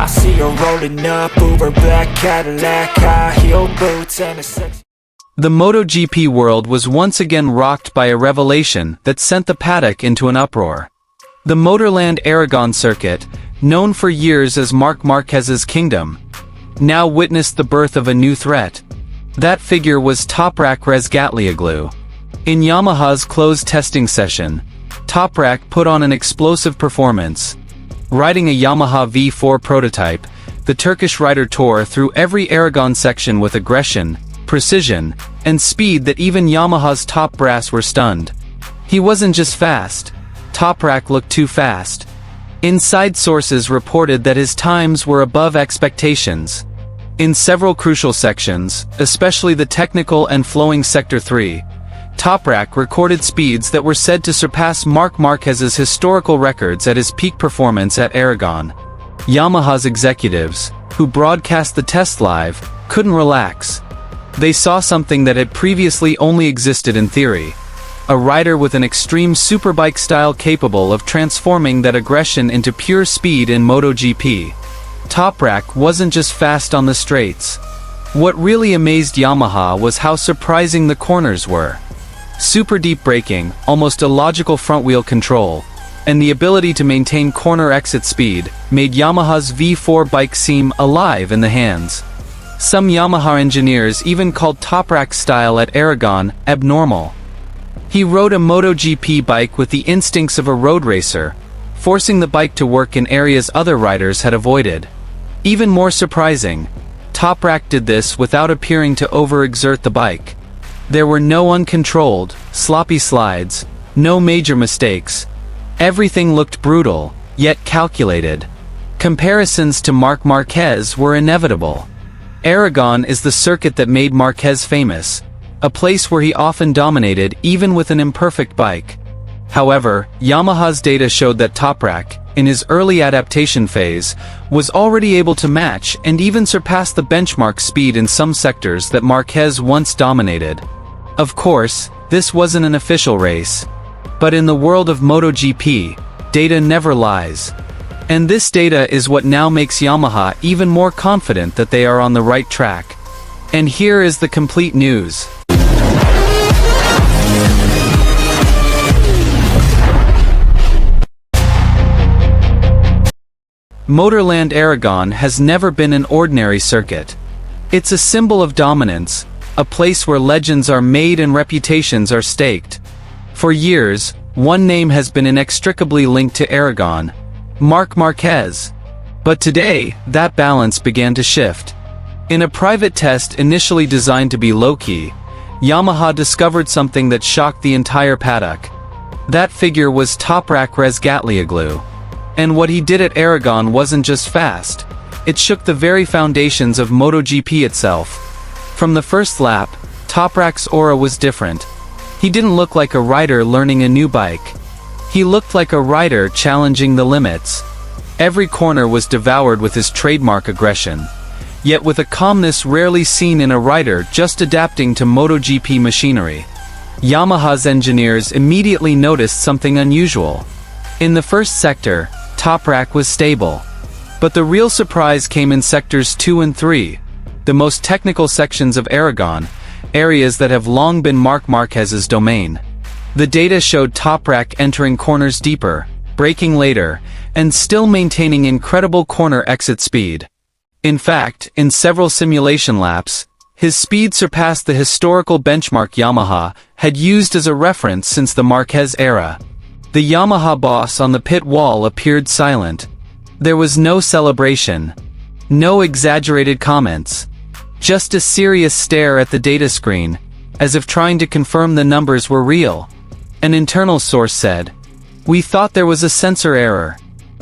see her rolling up, Uber black Cadillac, high heel boots and a sexy... The MotoGP world was once again rocked by a revelation that sent the paddock into an uproar. The Motorland Aragon circuit, known for years as Marc Marquez's kingdom, now witnessed the birth of a new threat. That figure was Toprak Razgatlioglu. In Yamaha's closed testing session, Toprak put on an explosive performance. Riding a Yamaha V4 prototype, the Turkish rider tore through every Aragon section with aggression, precision, and speed that even Yamaha's top brass were stunned. He wasn't just fast. Toprak looked too fast. Inside sources reported that his times were above expectations. In several crucial sections, especially the technical and flowing Sector 3, Toprak recorded speeds that were said to surpass Marc Marquez's historical records at his peak performance at Aragon. Yamaha's executives, who broadcast the test live, couldn't relax. They saw something that had previously only existed in theory. A rider with an extreme superbike style capable of transforming that aggression into pure speed in MotoGP. Toprak wasn't just fast on the straights. What really amazed Yamaha was how surprising the corners were. Super deep braking, almost illogical front-wheel control, and the ability to maintain corner exit speed made Yamaha's V4 bike seem alive in the hands. Some Yamaha engineers even called Toprak's style at Aragon abnormal. He rode a MotoGP bike with the instincts of a road racer, forcing the bike to work in areas other riders had avoided. Even more surprising, Toprak did this without appearing to overexert the bike. There were no uncontrolled, sloppy slides, no major mistakes. Everything looked brutal, yet calculated. Comparisons to Marc Marquez were inevitable. Aragon is the circuit that made Marquez famous, a place where he often dominated even with an imperfect bike. However, Yamaha's data showed that Toprak, in his early adaptation phase, was already able to match and even surpass the benchmark speed in some sectors that Marquez once dominated. Of course, this wasn't an official race. But in the world of MotoGP, data never lies. And this data is what now makes Yamaha even more confident that they are on the right track. And here is the complete news. Motorland Aragon has never been an ordinary circuit. It's a symbol of dominance, a place where legends are made and reputations are staked. For years, one name has been inextricably linked to Aragon: Marc Marquez. But today, that balance began to shift. In a private test initially designed to be low-key, Yamaha discovered something that shocked the entire paddock. That figure was Toprak Razgatlioglu. And what he did at Aragon wasn't just fast, it shook the very foundations of MotoGP itself. From the first lap, Toprak's aura was different. He didn't look like a rider learning a new bike. He looked like a rider challenging the limits. Every corner was devoured with his trademark aggression, yet with a calmness rarely seen in a rider just adapting to MotoGP machinery. Yamaha's engineers immediately noticed something unusual. In the first sector, Toprak was stable. But the real surprise came in sectors 2 and 3, the most technical sections of Aragon, areas that have long been Marc Marquez's domain. The data showed Toprak entering corners deeper, braking later, and still maintaining incredible corner exit speed. In fact, in several simulation laps, his speed surpassed the historical benchmark Yamaha had used as a reference since the Marquez era. The Yamaha boss on the pit wall appeared silent. There was no celebration, no exaggerated comments, just a serious stare at the data screen, as if trying to confirm the numbers were real. An internal source said, "We thought there was a sensor error.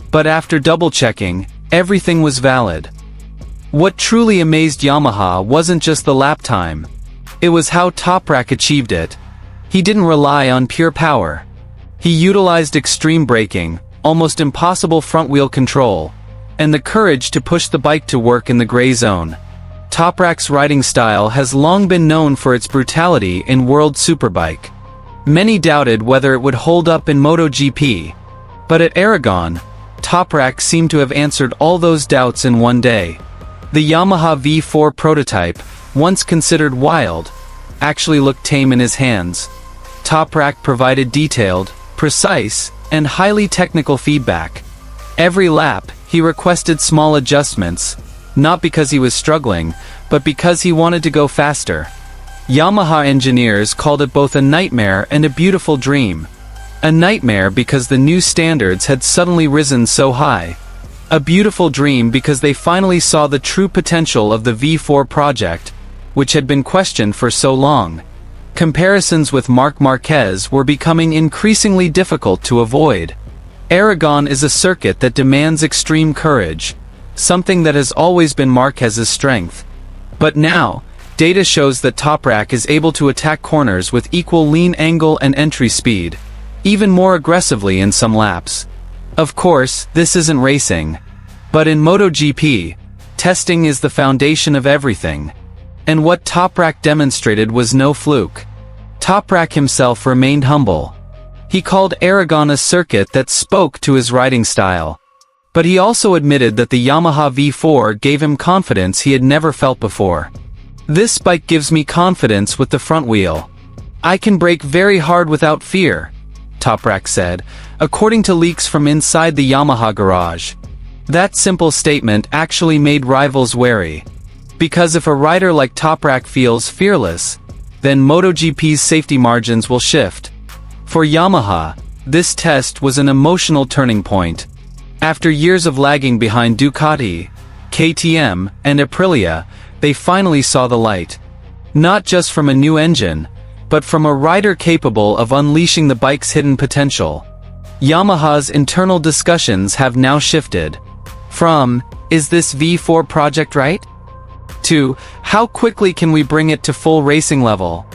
But after double-checking, everything was valid." What truly amazed Yamaha wasn't just the lap time. It was how Toprak achieved it. He didn't rely on pure power. He utilized extreme braking, almost impossible front-wheel control, and the courage to push the bike to work in the gray zone. Toprak's riding style has long been known for its brutality in World Superbike. Many doubted whether it would hold up in MotoGP. But at Aragon, Toprak seemed to have answered all those doubts in one day. The Yamaha V4 prototype, once considered wild, actually looked tame in his hands. Toprak provided detailed, precise, and highly technical feedback. Every lap, he requested small adjustments, not because he was struggling, but because he wanted to go faster. Yamaha engineers called it both a nightmare and a beautiful dream. A nightmare because the new standards had suddenly risen so high. A beautiful dream because they finally saw the true potential of the V4 project, which had been questioned for so long. Comparisons with Marc Marquez were becoming increasingly difficult to avoid. Aragon is a circuit that demands extreme courage, something that has always been Marquez's strength. But now, data shows that Toprak is able to attack corners with equal lean angle and entry speed, even more aggressively in some laps. Of course, this isn't racing. But in Motogp, testing is the foundation of everything. And what Toprak demonstrated was no fluke. Toprak himself remained humble. He called Aragon a circuit that spoke to his riding style. But he also admitted that the Yamaha V4 gave him confidence he had never felt before. "This bike gives me confidence with the front wheel. I can brake very hard without fear," Toprak said, according to leaks from inside the Yamaha garage. That simple statement actually made rivals wary. Because if a rider like Toprak feels fearless, then MotoGP's safety margins will shift. For Yamaha, this test was an emotional turning point. After years of lagging behind Ducati, KTM, and Aprilia, they finally saw the light. Not just from a new engine, but from a rider capable of unleashing the bike's hidden potential. Yamaha's internal discussions have now shifted. From, "Is this V4 project right?" to, "How quickly can we bring it to full racing level?"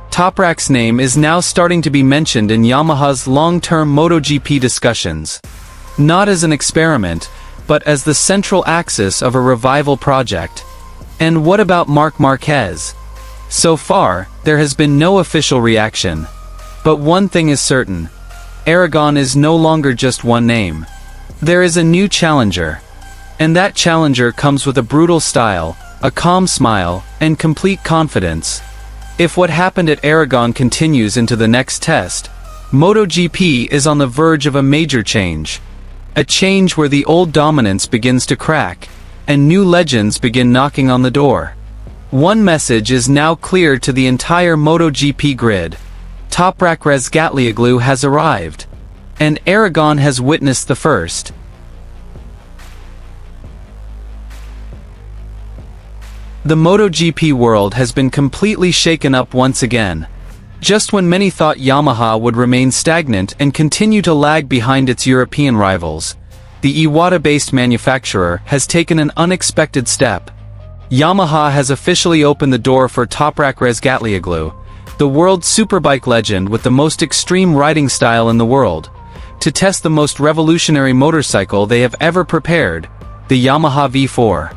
Toprak's name is now starting to be mentioned in Yamaha's long-term MotoGP discussions. Not as an experiment, but as the central axis of a revival project. And what about Marc Marquez? So far, there has been no official reaction. But one thing is certain. Aragon is no longer just one name. There is a new challenger. And that challenger comes with a brutal style, a calm smile, and complete confidence. If what happened at Aragon continues into the next test, MotoGP is on the verge of a major change. A change where the old dominance begins to crack, and new legends begin knocking on the door. One message is now clear to the entire MotoGP grid. Toprak Razgatlioglu has arrived. And Aragon has witnessed the first. The MotoGP world has been completely shaken up once again. Just when many thought Yamaha would remain stagnant and continue to lag behind its European rivals, the Iwata-based manufacturer has taken an unexpected step. Yamaha has officially opened the door for Toprak Razgatlioglu, the world superbike legend with the most extreme riding style in the world, to test the most revolutionary motorcycle they have ever prepared, the Yamaha V4.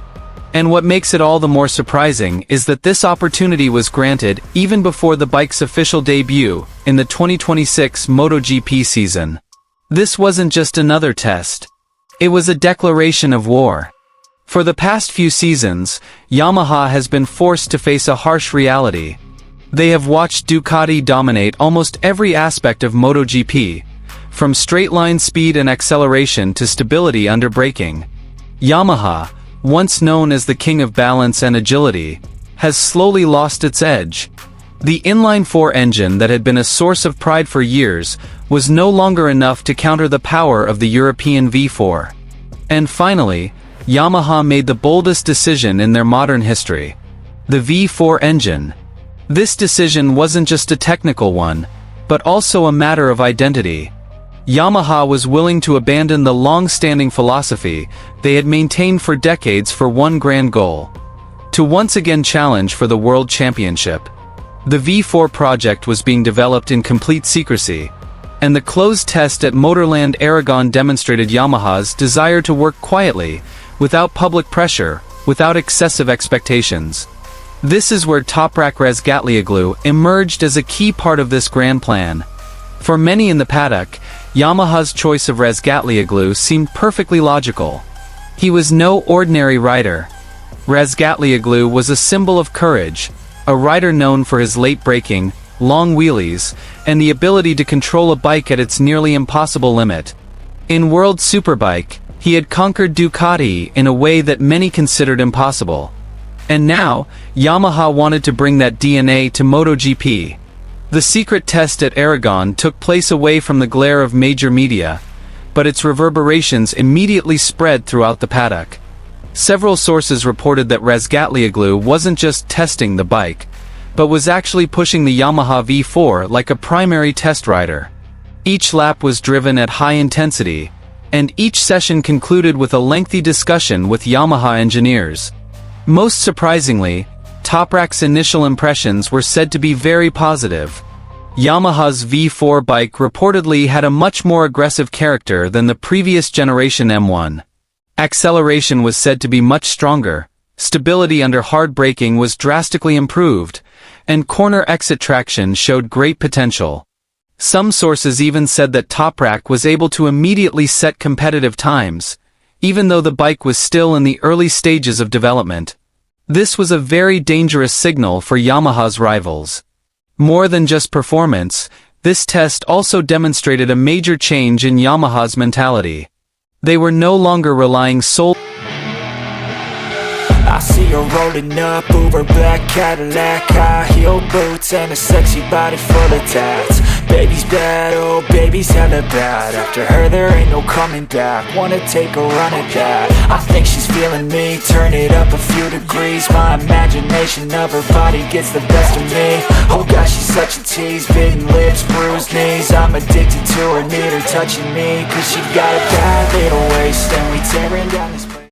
And what makes it all the more surprising is that this opportunity was granted even before the bike's official debut in the 2026 MotoGP season. This wasn't just another test. It was a declaration of war. For the past few seasons, Yamaha has been forced to face a harsh reality. They have watched Ducati dominate almost every aspect of MotoGP, from straight-line speed and acceleration to stability under braking. Yamaha, once known as the king of balance and agility, has slowly lost its edge. The inline-4 engine that had been a source of pride for years was no longer enough to counter the power of the European V4. And finally, Yamaha made the boldest decision in their modern history: the V4 engine. This decision wasn't just a technical one, but also a matter of identity. Yamaha was willing to abandon the long-standing philosophy they had maintained for decades for one grand goal: to once again challenge for the World Championship. The V4 project was being developed in complete secrecy, and the closed test at Motorland Aragon demonstrated Yamaha's desire to work quietly, without public pressure, without excessive expectations. This is where Toprak Razgatlioglu emerged as a key part of this grand plan. For many in the paddock, Yamaha's choice of Razgatlioglu seemed perfectly logical. He was no ordinary rider. Razgatlioglu was a symbol of courage, a rider known for his late braking, long wheelies, and the ability to control a bike at its nearly impossible limit. In World Superbike, he had conquered Ducati in a way that many considered impossible. And now, Yamaha wanted to bring that DNA to Motogp. The secret test at Aragon took place away from the glare of major media, but its reverberations immediately spread throughout the paddock. Several sources reported that Razgatlioglu wasn't just testing the bike, but was actually pushing the Yamaha V4 like a primary test rider. Each lap was driven at high intensity, and each session concluded with a lengthy discussion with Yamaha engineers. Most surprisingly, Toprak's initial impressions were said to be very positive. Yamaha's V4 bike reportedly had a much more aggressive character than the previous generation M1. Acceleration was said to be much stronger, stability under hard braking was drastically improved, and corner exit traction showed great potential. Some sources even said that Toprak was able to immediately set competitive times, even though the bike was still in the early stages of development. This was a very dangerous signal for Yamaha's rivals. More than just performance, this test also demonstrated a major change in Yamaha's mentality. They were no longer relying solely. I see her rolling up, Uber black Cadillac, high heel boots and a sexy body full of tats. Baby's bad, oh baby's hella bad. After her there ain't no coming back. Wanna take a run at that. I think she's feeling me, turn it up a few degrees. My imagination of her body gets the best of me. Oh gosh, she's such a tease, bitten lips, bruised knees. I'm addicted to her, need her touching me, cause she got a bad little waist, and we tearing down this